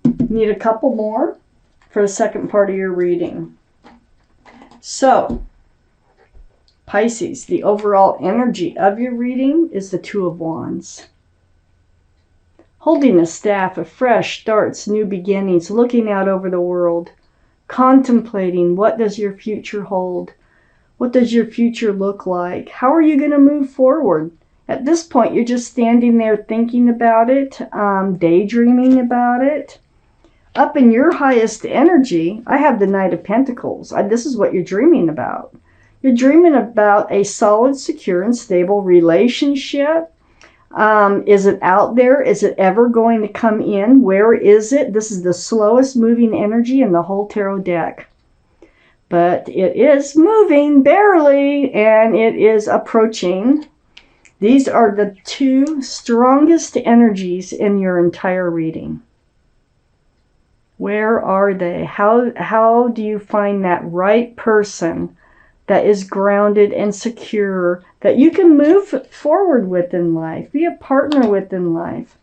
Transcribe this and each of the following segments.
Need a couple more for the second part of your reading. So, Pisces, the overall energy of your reading is the Two of Wands. Holding a staff of fresh starts, new beginnings, looking out over the world, contemplating what does your future hold? What does your future look like? How are you going to move forward? At this point, you're just standing there thinking about it, daydreaming about it. Up in your highest energy, I have the Knight of Pentacles. This is what you're dreaming about. You're dreaming about a solid, secure, and stable relationship. Is it out there? Is it ever going to come in? Where is it? This is the slowest moving energy in the whole tarot deck. But it is moving barely, and it is approaching. These are the two strongest energies in your entire reading. Where are they? How do you find that right person that is grounded and secure, that you can move forward with in life, be a partner with in life?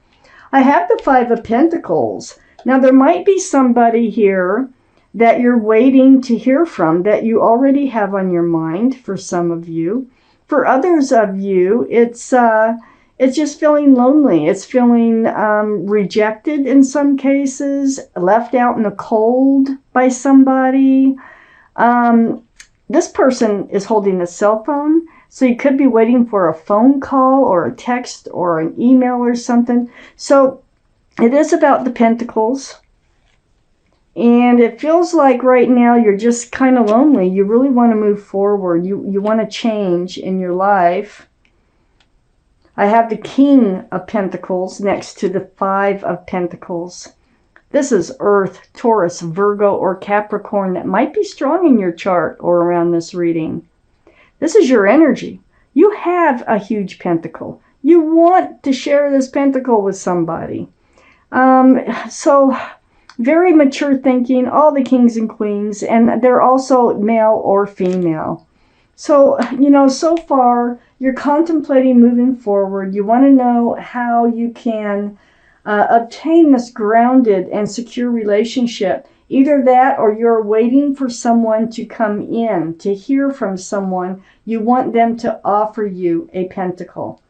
I have the Five of Pentacles. Now, there might be somebody here that you're waiting to hear from, that you already have on your mind for some of you. For others of you, it's just feeling lonely. It's feeling rejected in some cases, left out in the cold by somebody. This person is holding a cell phone, so you could be waiting for a phone call or a text or an email or something. So it is about the Pentacles. And it feels like right now you're just kind of lonely. You really want to move forward. You want to change in your life. I have the King of Pentacles next to the Five of Pentacles. This is Earth, Taurus, Virgo, or Capricorn that might be strong in your chart or around this reading. This is your energy. You have a huge pentacle. You want to share this pentacle with somebody. So very mature thinking, all the kings and queens, and they're also male or female. So, so far, you're contemplating moving forward. You want to know how you can obtain this grounded and secure relationship. Either that, or you're waiting for someone to come in, to hear from someone. You want them to offer you a pentacle.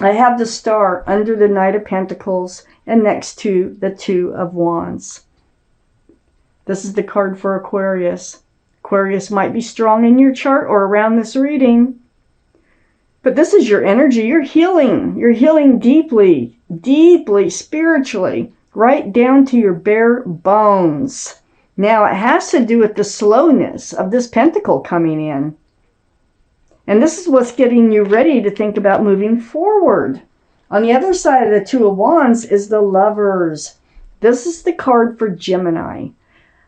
I have the Star under the Knight of Pentacles and next to the Two of Wands. This is the card for Aquarius. Aquarius might be strong in your chart or around this reading. But this is your energy. You're healing. You're healing deeply, deeply, spiritually, right down to your bare bones. Now, it has to do with the slowness of this pentacle coming in. And this is what's getting you ready to think about moving forward. On the other side of the Two of Wands is the Lovers. This is the card for Gemini.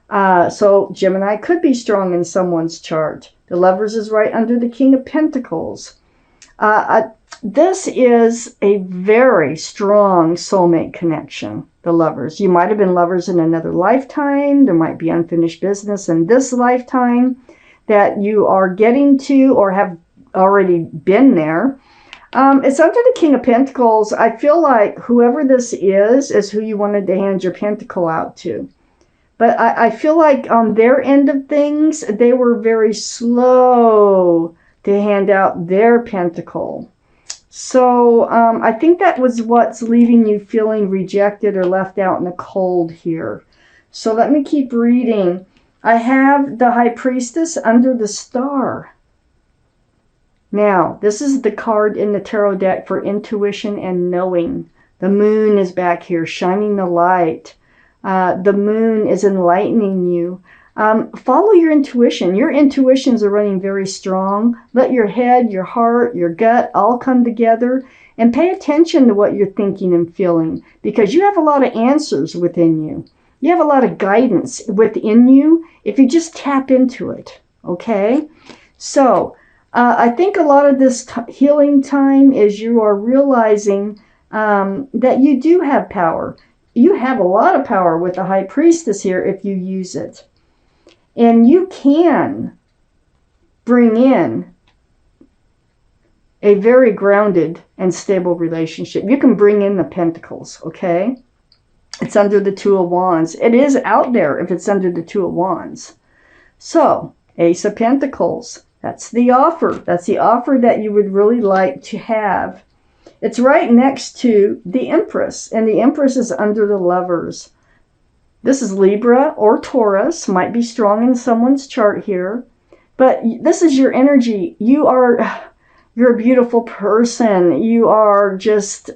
So Gemini could be strong in someone's chart. The Lovers is right under the King of Pentacles. This is a very strong soulmate connection, the Lovers. You might have been lovers in another lifetime. There might be unfinished business in this lifetime that you are getting to or have already been there. It's under the King of Pentacles. I feel like whoever this is who you wanted to hand your pentacle out to. But I feel like on their end of things, they were very slow to hand out their pentacle. So I think that was what's leaving you feeling rejected or left out in the cold here. So let me keep reading. I have the High Priestess under the Star. Now, this is the card in the tarot deck for intuition and knowing. The moon is back here, shining the light. The moon is enlightening you. Follow your intuition. Your intuitions are running very strong. Let your head, your heart, your gut all come together and pay attention to what you're thinking and feeling, because you have a lot of answers within you. You have a lot of guidance within you if you just tap into it, okay? So I think a lot of this healing time is you are realizing that you do have power. You have a lot of power with the High Priestess here if you use it. And you can bring in a very grounded and stable relationship. You can bring in the Pentacles, okay? It's under the Two of Wands. It is out there if it's under the Two of Wands. So, Ace of Pentacles. That's the offer. That's the offer that you would really like to have. It's right next to the Empress, and the Empress is under the Lovers. This is Libra or Taurus, might be strong in someone's chart here, but this is your energy. You're a beautiful person. You are just,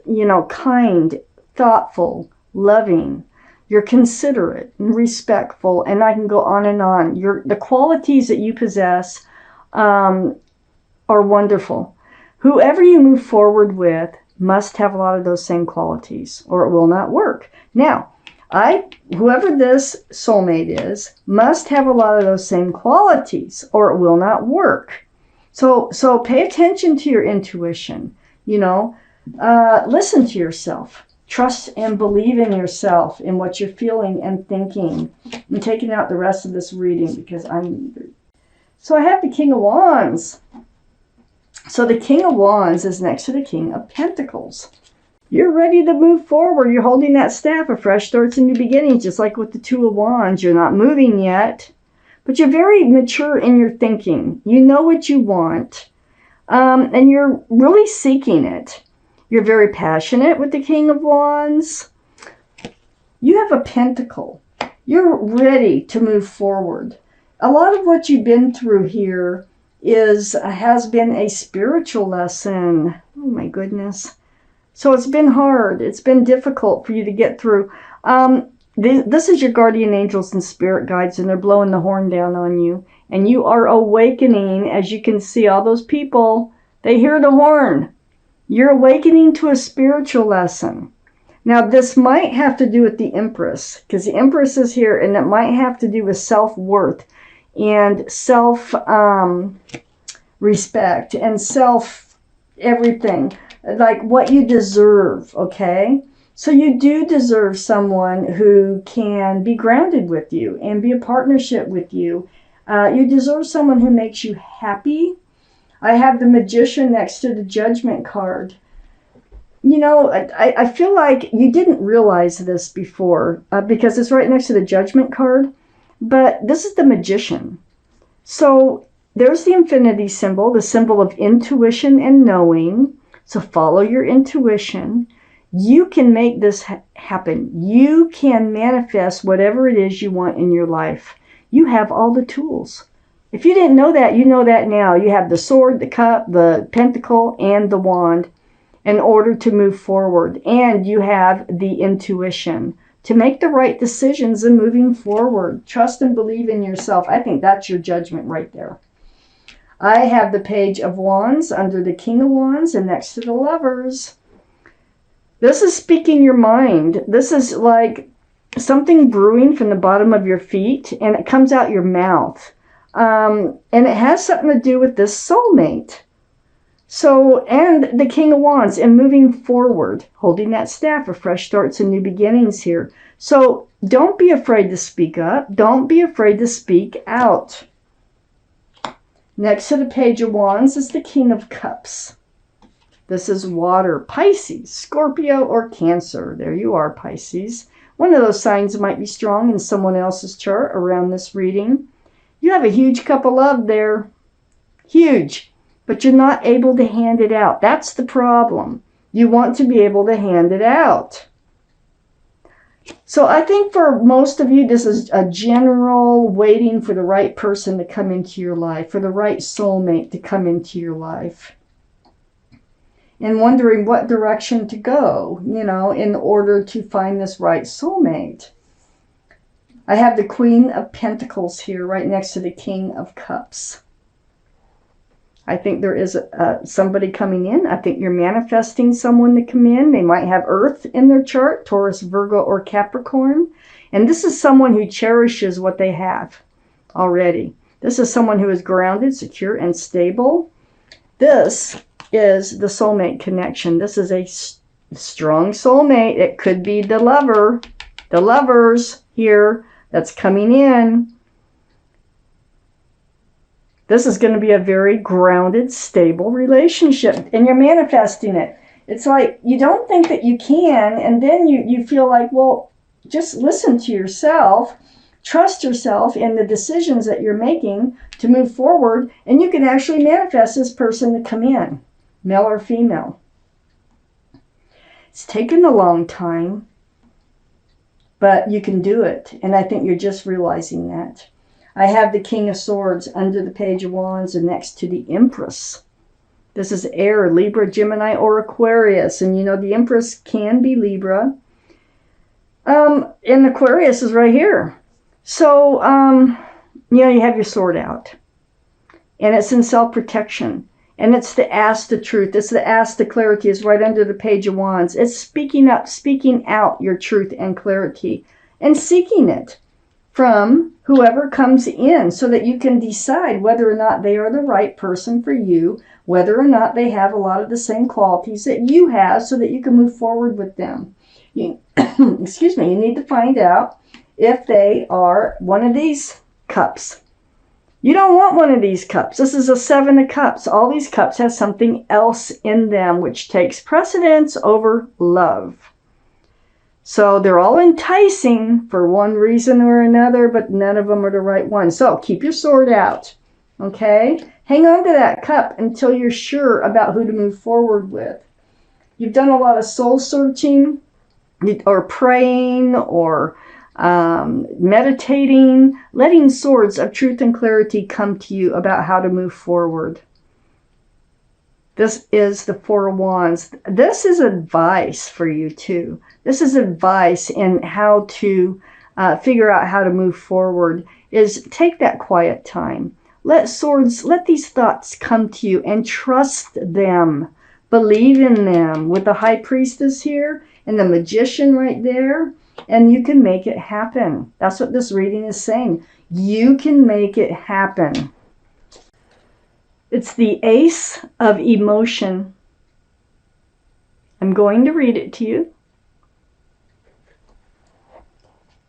kind, thoughtful, loving. You're considerate and respectful, and I can go on and on. The qualities that you possess are wonderful. Whoever you move forward with must have a lot of those same qualities, or it will not work. Now, whoever this soulmate is must have a lot of those same qualities, or it will not work. So pay attention to your intuition. Listen to yourself. Trust and believe in yourself, in what you're feeling and thinking. I'm taking out the rest of this reading because So I have the King of Wands. So the King of Wands is next to the King of Pentacles. You're ready to move forward. You're holding that staff of fresh starts and new beginnings, just like with the Two of Wands. You're not moving yet, but you're very mature in your thinking. You know what you want, and you're really seeking it. You're very passionate with the King of Wands. You have a pentacle. You're ready to move forward. A lot of what you've been through here has been a spiritual lesson. Oh my goodness. So it's been hard. It's been difficult for you to get through. This is your guardian angels and spirit guides, and they're blowing the horn down on you. And you are awakening. As you can see, all those people, they hear the horn. You're awakening to a spiritual lesson. Now, this might have to do with the Empress, because the Empress is here, and it might have to do with self-worth and self-respect and self-everything, like what you deserve, okay? So you do deserve someone who can be grounded with you and be a partnership with you. You deserve someone who makes you happy. I have the Magician next to the Judgment card. I feel like you didn't realize this before because it's right next to the Judgment card. But this is the Magician. So there's the infinity symbol, the symbol of intuition and knowing. So follow your intuition. You can make this happen. You can manifest whatever it is you want in your life. You have all the tools. If you didn't know that, you know that now. You have the sword, the cup, the pentacle, and the wand in order to move forward. And you have the intuition to make the right decisions and moving forward. Trust and believe in yourself. I think that's your Judgment right there. I have the Page of Wands under the King of Wands and next to the Lovers. This is speaking your mind. This is like something brewing from the bottom of your feet, and it comes out your mouth. And it has something to do with this soulmate. So, and the King of Wands, and moving forward, holding that staff of fresh starts and new beginnings here. So don't be afraid to speak up. Don't be afraid to speak out. Next to the Page of Wands is the King of Cups. This is water, Pisces, Scorpio, or Cancer. There you are, Pisces. One of those signs might be strong in someone else's chart around this reading. You have a huge cup of love there. Huge. But you're not able to hand it out. That's the problem. You want to be able to hand it out. So I think for most of you, this is a general waiting for the right person to come into your life, for the right soulmate to come into your life. And wondering what direction to go, in order to find this right soulmate. I have the Queen of Pentacles here right next to the King of Cups. I think there is somebody coming in. I think you're manifesting someone to come in. They might have Earth in their chart, Taurus, Virgo, or Capricorn. And this is someone who cherishes what they have already. This is someone who is grounded, secure, and stable. This is the soulmate connection. This is a strong soulmate. It could be the lover, the lovers here that's coming in. This is going to be a very grounded, stable relationship, and you're manifesting it. It's like you don't think that you can, and then you feel like, well, just listen to yourself, trust yourself in the decisions that you're making to move forward, and you can actually manifest this person to come in, male or female. It's taken a long time, but you can do it, and I think you're just realizing that. I have the King of Swords under the Page of Wands and next to the Empress. This is air, Libra, Gemini, or Aquarius, and you know the Empress can be Libra. And Aquarius is right here. So, you know, you have your sword out. And it's in self-protection. And it's the ask the truth. It's the ask the clarity is right under the Page of Wands. It's speaking up, speaking out your truth and clarity. And seeking it from whoever comes in so that you can decide whether or not they are the right person for you, whether or not they have a lot of the same qualities that you have so that you can move forward with them. Excuse me, you need to find out if they are one of these cups. You don't want one of these cups. This is a 7 of cups. All these cups have something else in them which takes precedence over love. So they're all enticing for one reason or another, but none of them are the right one. So keep your sword out, okay? Hang on to that cup until you're sure about who to move forward with. You've done a lot of soul searching or praying or meditating, letting swords of truth and clarity come to you about how to move forward. This is the 4 of Wands. This is advice for you too. This is advice in how to figure out how to move forward. Is take that quiet time. Let these thoughts come to you and trust them. Believe in them. With the High Priestess here and the Magician right there. And you can make it happen. That's what this reading is saying. You can make it happen. It's the Ace of Emotion. I'm going to read it to you.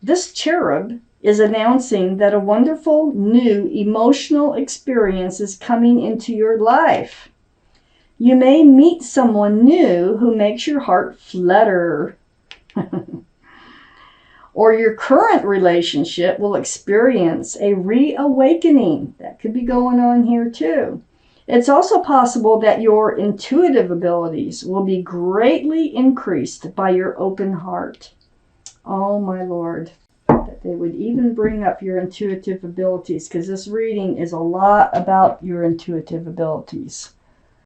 This cherub is announcing that a wonderful new emotional experience is coming into your life. You may meet someone new who makes your heart flutter. Or your current relationship will experience a reawakening. That could be going on here too. It's also possible that your intuitive abilities will be greatly increased by your open heart. Oh my Lord, that they would even bring up your intuitive abilities, because this reading is a lot about your intuitive abilities.